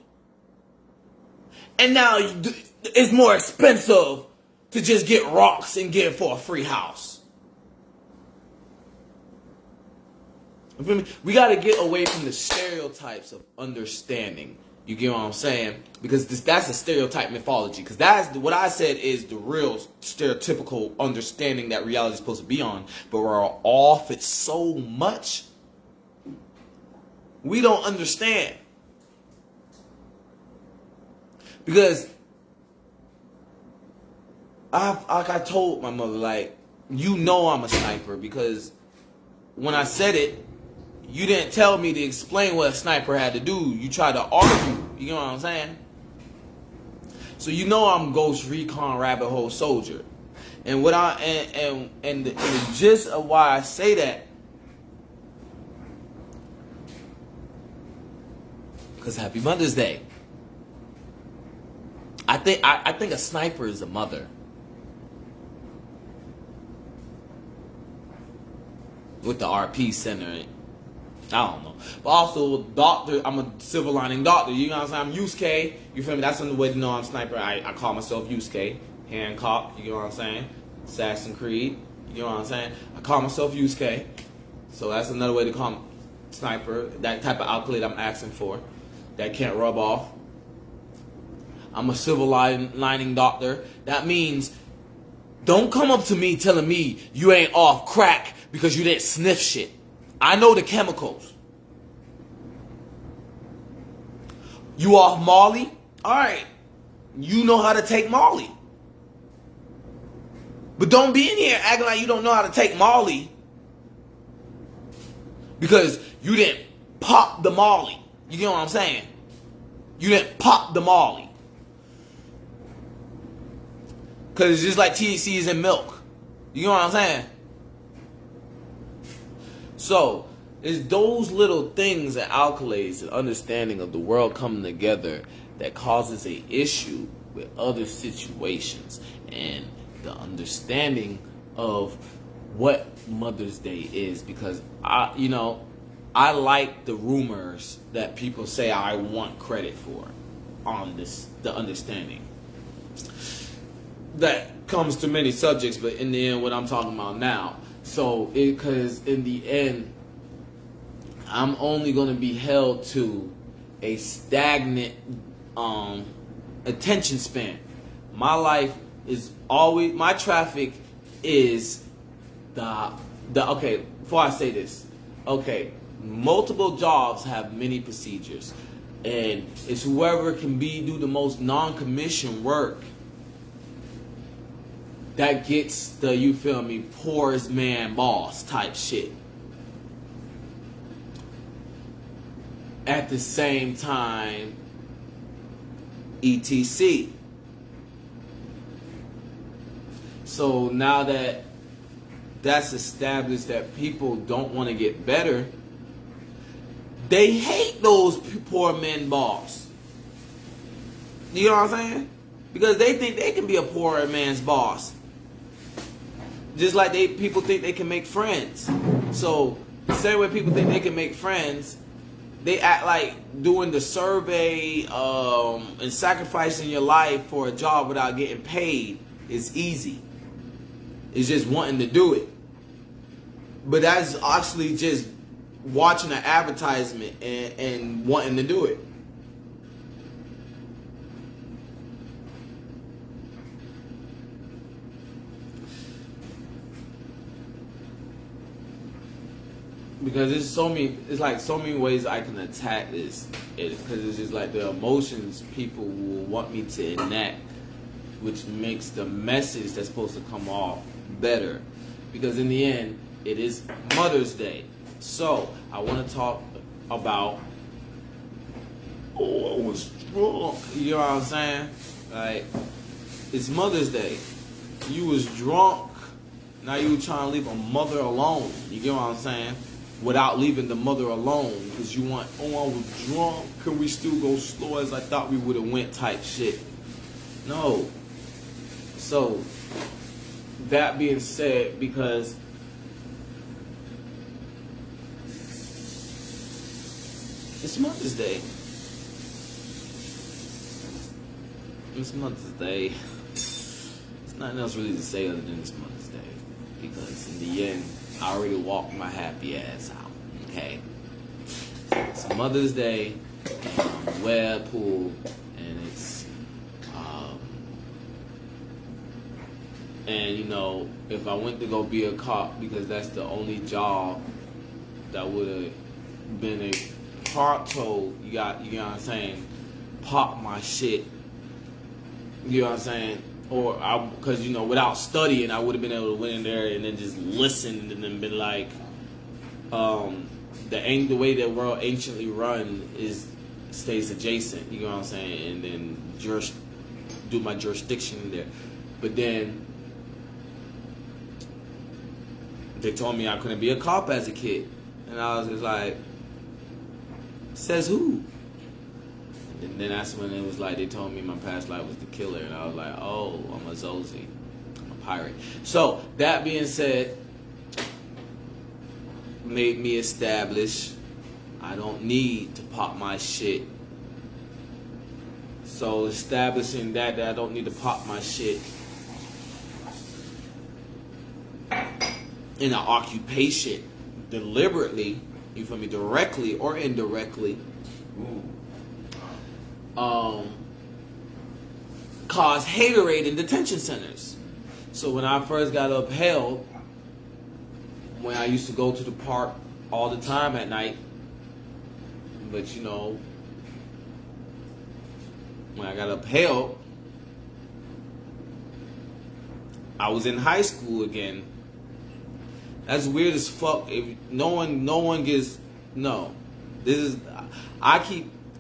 And now it's more expensive to just get rocks and get it for a free house. You feel me? We got to get away from the stereotypes of understanding. You get what I'm saying? Because that's a stereotype mythology. Because that's what I said is the real stereotypical understanding that reality is supposed to be on. But we're off it so much, we don't understand. Because I told my mother, like, you know I'm a sniper. Because when I said it, you didn't tell me to explain what a sniper had to do. You tried to argue. You know what I'm saying? So you know I'm Ghost Recon Rabbit Hole Soldier. And what the gist of why I say that, because Happy Mother's Day. I think a sniper is a mother. With the RP center. I don't know. But also, doctor, I'm a silver lining doctor. You know what I'm saying? I'm Yusuke. You feel me? That's another way to know I'm sniper. I call myself Yusuke. Hancock. You know what I'm saying? Assassin's Creed. You know what I'm saying? I call myself Yusuke. So that's another way to call me sniper. That type of accolade I'm asking for. That can't rub off. I'm a silver lining doctor. That means don't come up to me telling me you ain't off crack because you didn't sniff shit. I know the chemicals. You off Molly? Alright. You know how to take Molly. But don't be in here acting like you don't know how to take Molly because you didn't pop the Molly. You get what I'm saying? You didn't pop the Molly. Because it's just like THC is in milk. You know what I'm saying? So, it's those little things that alkalates the understanding of the world coming together that causes an issue with other situations. And the understanding of what Mother's Day is. Because, I like the rumors that people say I want credit for on the understanding. That comes to many subjects, but in the end, what I'm talking about now. So, because in the end, I'm only going to be held to a stagnant attention span. My life is always, my traffic is okay, before I say this, okay, multiple jobs have many procedures, and it's whoever can do the most non-commission work that gets the, you feel me, poorest man boss type shit. At the same time, etc. So now that that's established that people don't want to get better, they hate those poor men boss. You know what I'm saying? Because they think they can be a poor man's boss. Just like people think they can make friends. So the same way people think they can make friends, they act like doing the survey and sacrificing your life for a job without getting paid is easy. It's just wanting to do it. But that's actually just watching an advertisement and wanting to do it. Because there's so many ways I can attack this. Because it's just like the emotions people will want me to enact, which makes the message that's supposed to come off better. Because in the end, it is Mother's Day. So I want to talk about, I was drunk. You know what I'm saying? Like, it's Mother's Day. You was drunk. Now you trying to leave a mother alone. You get what I'm saying? Without leaving the mother alone, because you want, I was drunk, can we still go slow as I thought we would have went type shit. No. So, that being said, because it's Mother's Day. It's Mother's Day. There's nothing else really to say other than it's Mother's Day. Because in the end, I already walked my happy ass out, okay? So it's Mother's Day, Webpoolz, and it's, and you know, if I went to go be a cop, because that's the only job that would have been a part told, you know what I'm saying, pop my shit, you know what I'm saying? Or because you know, without studying, I would have been able to went in there and then just listened and then been like, the way the world anciently run stays adjacent. You know what I'm saying? And then do my jurisdiction in there. But then they told me I couldn't be a cop as a kid, and I was just like, says who? And then that's when it was like, they told me my past life was the killer. And I was like, oh, I'm a Zozzy. I'm a pirate. So, that being said, made me establish I don't need to pop my shit. So, establishing that I don't need to pop my shit in an occupation deliberately, you feel me, directly or indirectly, cause haterade in detention centers. So when I first got upheld, when I used to go to the park all the time at night, but you know, when I got upheld, I was in high school again. That's weird as fuck. If no one gets, no. This is,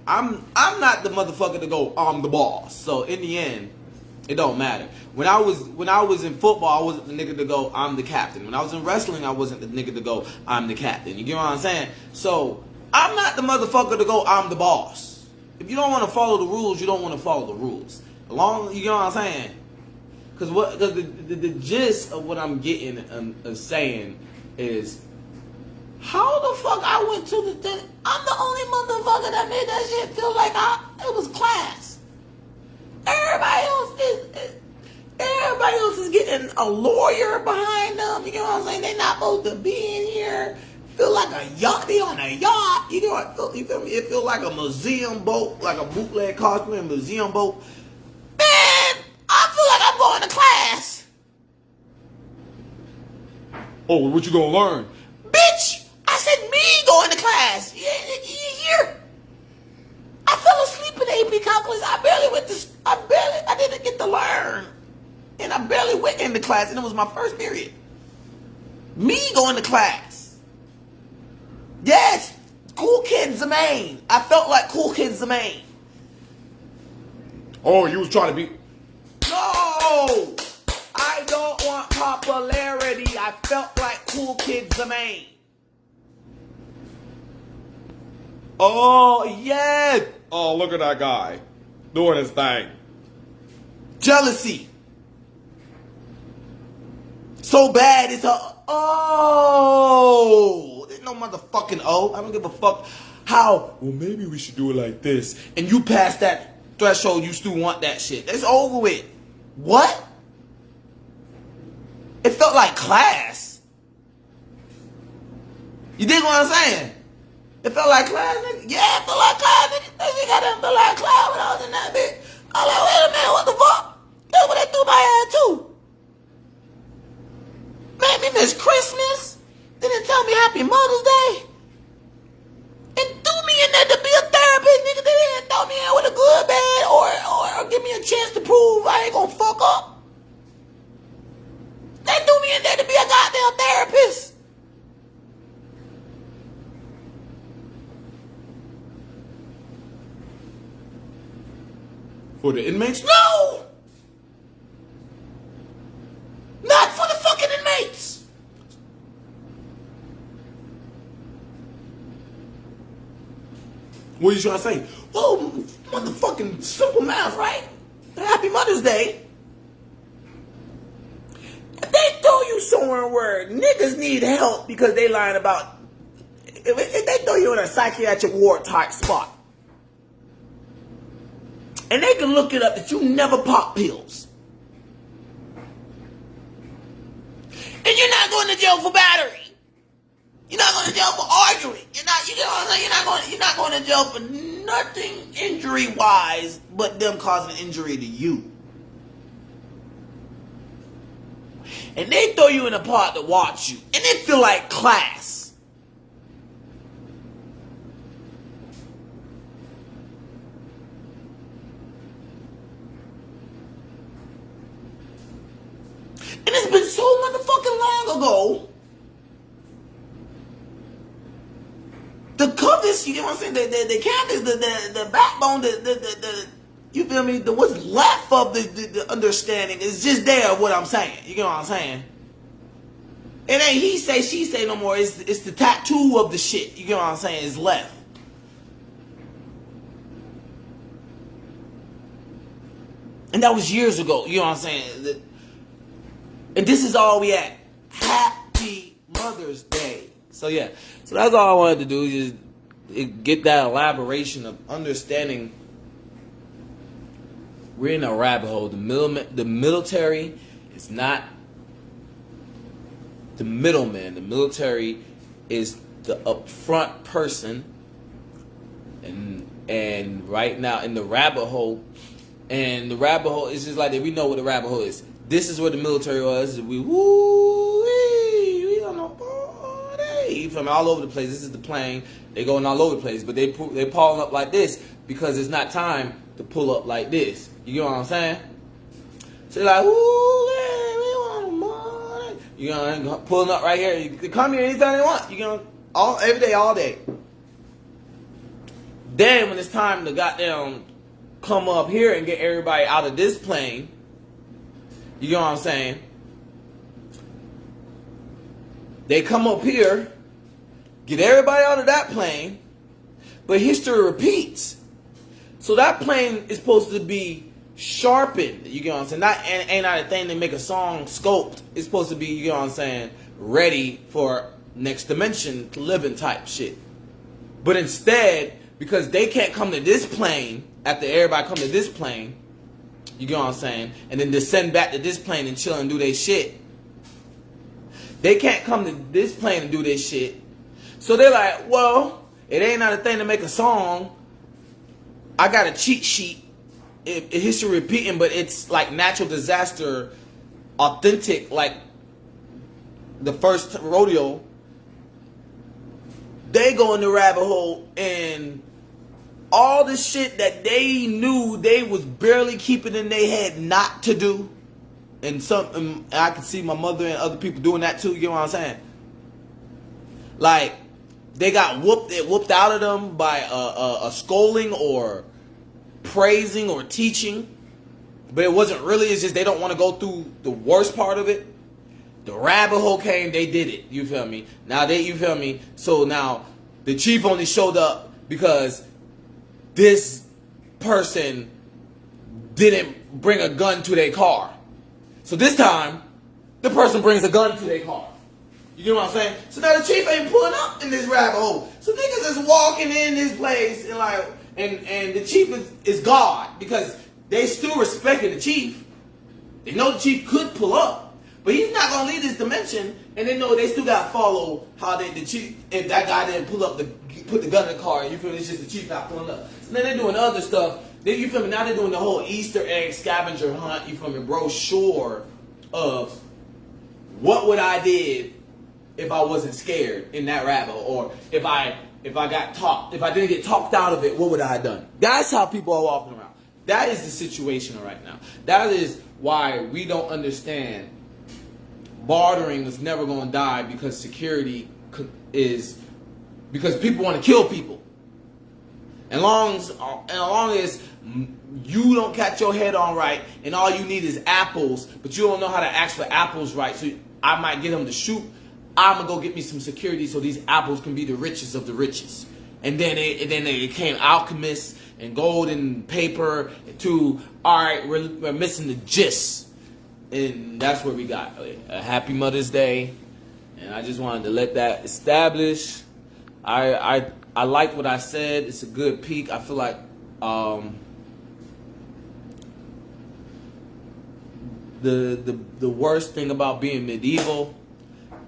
I'm not the motherfucker to go, I'm the boss. So in the end, it don't matter. When I was in football, I wasn't the nigga to go, I'm the captain. When I was in wrestling, I wasn't the nigga to go, I'm the captain. You get what I'm saying? So I'm not the motherfucker to go, I'm the boss. If you don't want to follow the rules, you don't want to follow the rules. You know what I'm saying? Because the gist of what I'm getting of saying is, how the fuck I went to the thing? I'm the only motherfucker that made that shit feel like it was class. Everybody else is getting a lawyer behind them. You know what I'm saying? They're not supposed to be in here feel like a yacht. They on a yacht. You know what? You feel me? It feel like a museum boat, like a bootleg cosplay museum boat. Man, I feel like I'm going to class. Oh, what you gonna learn? Bitch, I said me going to class. You hear? I fell asleep in AP calculus. I didn't get to learn. And I barely went into class, and it was my first period. Me going to class. Yes, Cool Kid Zemaine. I felt like Cool Kid Zemaine. Oh, you was trying to be... No! I don't want popularity. I felt like Cool Kid Zemaine. Oh, yeah! Oh, look at that guy. Doing his thing. Jealousy. So bad it's a... Oh! There's no motherfucking O. I don't give a fuck how... Well, maybe we should do it like this. And you pass that threshold, you still want that shit. It's over with. What? It felt like class. You dig what I'm saying? It felt like class, nigga. Yeah, it felt like class, nigga. That shit gotta feel like class when I was in that bitch. I was like, wait a minute, what the fuck? That's what they threw my ass too. Made me miss Christmas. Didn't tell me Happy Mother's Day. And threw me in there to be a therapist, nigga. They didn't throw me in with a good bad or give me a chance to prove I ain't gonna fuck up. They threw me in there to be a goddamn therapist. For the inmates? No! Not for the fucking inmates! What are you trying to say? Well, motherfucking simple math, right? Happy Mother's Day. If they throw you somewhere where niggas need help because they lying about... If they throw you in a psychiatric ward type spot, and they can look it up that you never pop pills, and you're not going to jail for battery, you're not going to jail for arguing, you know what I'm saying? You're not going to jail for nothing injury wise but them causing injury to you. And they throw you in a part to watch you, and it feel like class. And it's been so motherfucking long ago. The covers, you get what I'm saying? The canvas, the backbone, the you feel me? What's left of the understanding is just there. What I'm saying, you get what I'm saying? It ain't he say she say no more. It's the tattoo of the shit. You get what I'm saying? Is left. And that was years ago. You know what I'm saying? And this is all we at. Happy Mother's Day. So yeah. So that's all I wanted to do. Just get that elaboration of understanding. We're in a rabbit hole. The military is not the middleman. The military is the upfront person. And right now in the rabbit hole. And the rabbit hole is just like that. We know what the rabbit hole is. This is where the military was. We don't know. From all over the place. This is the plane. They going all over the place, but they pulling up like this because it's not time to pull up like this. You get what I'm saying? So they're like, ooh, yeah, we want money. You know, pulling up right here. You can come here anytime they want. You know, every day, all day. Then when it's time to goddamn come up here and get everybody out of this plane. You know what I'm saying? They come up here, get everybody out of that plane, but history repeats. So that plane is supposed to be sharpened. You know what I'm saying? Ain't not a thing to make a song scoped. It's supposed to be, you know what I'm saying, ready for next dimension living type shit. But instead, because they can't come to this plane after everybody come to this plane, you get what I'm saying, and then descend back to this plane and chill and do their shit. They can't come to this plane and do this shit. So they're like, well, it ain't not a thing to make a song. I got a cheat sheet. History repeating, but it's like natural disaster, authentic, like the first rodeo. They go in the rabbit hole and all the shit that they knew they was barely keeping in their head not to do. And I can see my mother and other people doing that too. You know what I'm saying? Like they got whooped out of them by a scolding or praising or teaching, but it wasn't really. It's just they don't want to go through the worst part of it. The rabbit hole came, they did it. You feel me? You feel me? So now the chief only showed up because this person didn't bring a gun to their car. So this time, the person brings a gun to their car. You get what I'm saying? So now the chief ain't pulling up in this rabbit hole. So niggas is walking in this place and like, and the chief is God because they still respecting the chief. They know the chief could pull up, but he's not gonna leave this dimension. And they know they still gotta follow how the chief. If that guy didn't put the gun in the car, you feel me? It's just the chief not pulling up. So then they're doing other stuff. Then you feel me? Now they're doing the whole Easter egg scavenger hunt. You feel me? Brochure of what would I did if I wasn't scared in that rabbit hole, or if I didn't get talked out of it, what would I have done? That's how people are walking around. That is the situation right now. That is why we don't understand bartering is never going to die, because security is, because people want to kill people. And long as you don't catch your head on right, and all you need is apples, but you don't know how to ask for apples right, so I might get them to shoot. I'm gonna go get me some security so these apples can be the richest of the richest. And then they became alchemists and gold and paper to, all right, we're missing the gist. And that's where we got a happy Mother's Day. And I just wanted to let that establish. I like what I said. It's a good peak. I feel like the worst thing about being medieval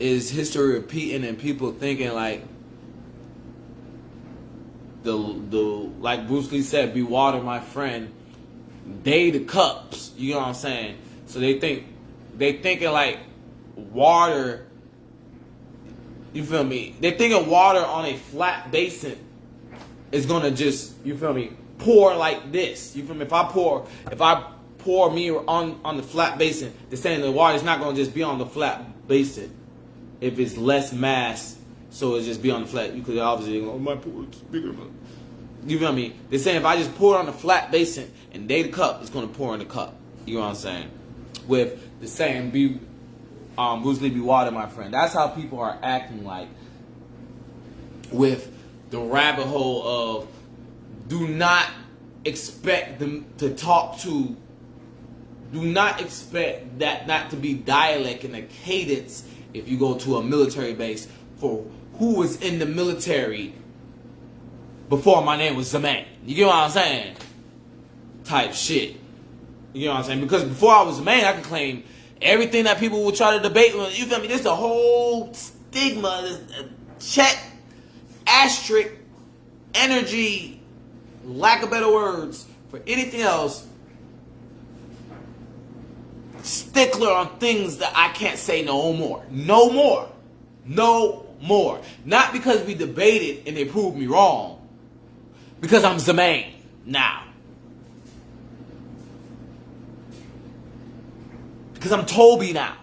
is history repeating and people thinking like like Bruce Lee said, be water, my friend. They the cups. You know what I'm saying? So they thinking like water. You feel me? They thinking water on a flat basin is gonna just, you feel me, pour like this. You feel me? If I pour me on the flat basin, they're saying the water is not gonna just be on the flat basin. If it's less mass, so it's just be on the flat. You could obviously go, my pour is bigger. You feel me? They're saying if I just pour it on the flat basin and they the cup, it's gonna pour in the cup. You know what I'm saying? With the saying, Bruce Lee, be water, my friend. That's how people are acting like with the rabbit hole of do not expect them to talk to. Do not expect that not to be dialect and a cadence if you go to a military base for who was in the military before my name was Zaman. You get what I'm saying? Type shit. You know what I'm saying? Because before I was a man, I could claim everything that people would try to debate. You feel me? There's a whole stigma, this check, asterisk, energy, lack of better words for anything else. Stickler on things that I can't say no more. No more. No more. Not because we debated and they proved me wrong. Because I'm Zaman now. Because I'm Toby now.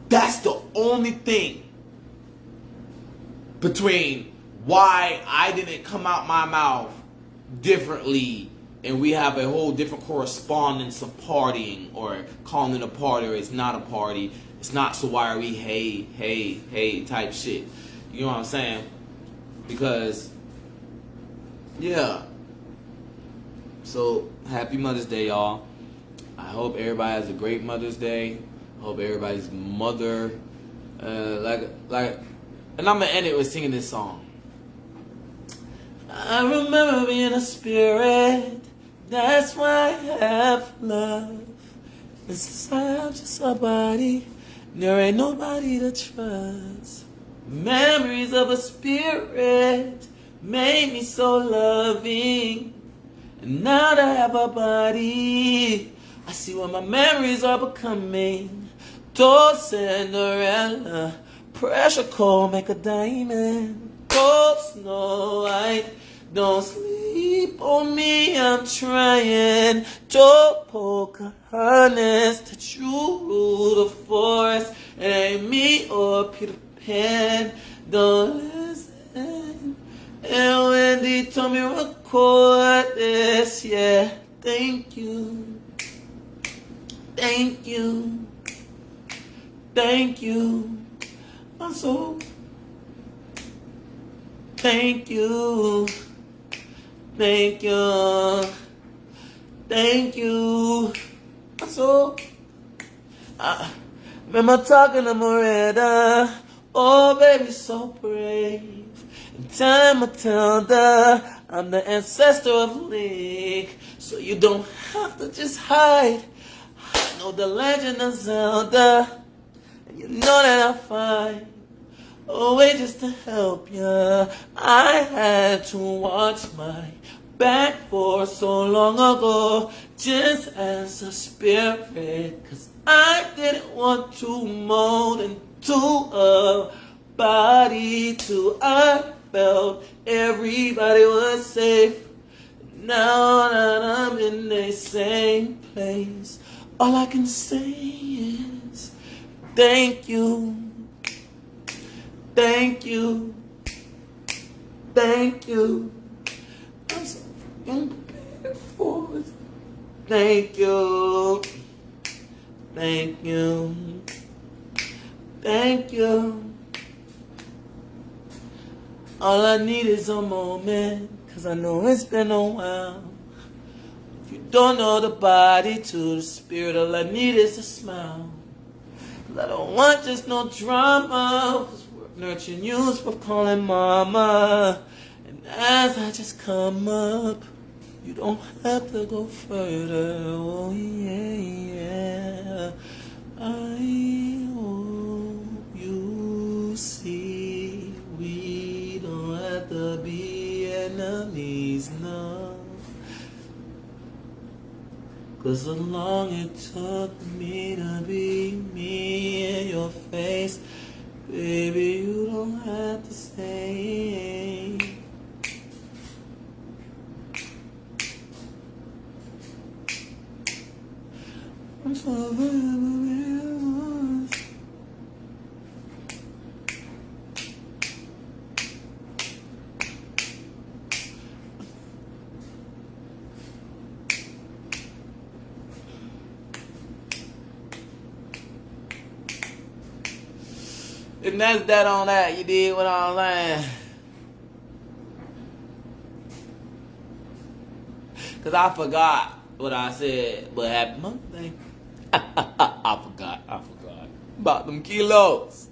That's the only thing between why I didn't come out my mouth differently and we have a whole different correspondence of partying or calling it a party or it's not a party. It's not, so why are we hey type shit. You know what I'm saying? Because, yeah. So, happy Mother's Day, y'all. I hope everybody has a great Mother's Day. I hope everybody's mother, and I'm gonna end it with singing this song. I remember being a spirit. That's why I have love. It's just just a body. There ain't nobody to trust. Memories of a spirit made me so loving. And now that I have a body, I see what my memories are becoming. Told Cinderella, pressure cold make a diamond. Cold Snow White, don't sleep on me, I'm trying. Told Pocahontas that you rule the forest. It ain't me or Peter Pan, don't listen. And Wendy told me record this, yeah. Thank you. Thank you. Thank you. I'm so. Thank you. Thank you. Thank you. I'm so. Remember talking to Miranda. Oh, baby, so brave. In time I tell her I'm the ancestor of Link. So you don't have to just hide. I know the legend of Zelda. And you know that I fight. Always just to help ya. I had to watch my back for so long ago. Just as a spirit. Cause I didn't want to mold into a body till I felt everybody was safe. Now that I'm in the same place, all I can say is thank you. Thank you. Thank you. I'm so prepared for it. Thank you. Thank you. Thank you. All I need is a moment, cause I know it's been a while. If you don't know the body to the spirit, all I need is a smile. Cause I don't want just no drama. Cause we're nurturing you, we're calling mama. And as I just come up, you don't have to go further. Oh yeah. I hope you see we don't have to be enemies now. Cause so long it took me to be me in your face, baby, you don't have to stay. I'm so very And that's that on that. You did what I'm saying. Cause I forgot what I said, but happy Monday. I forgot about them kilos.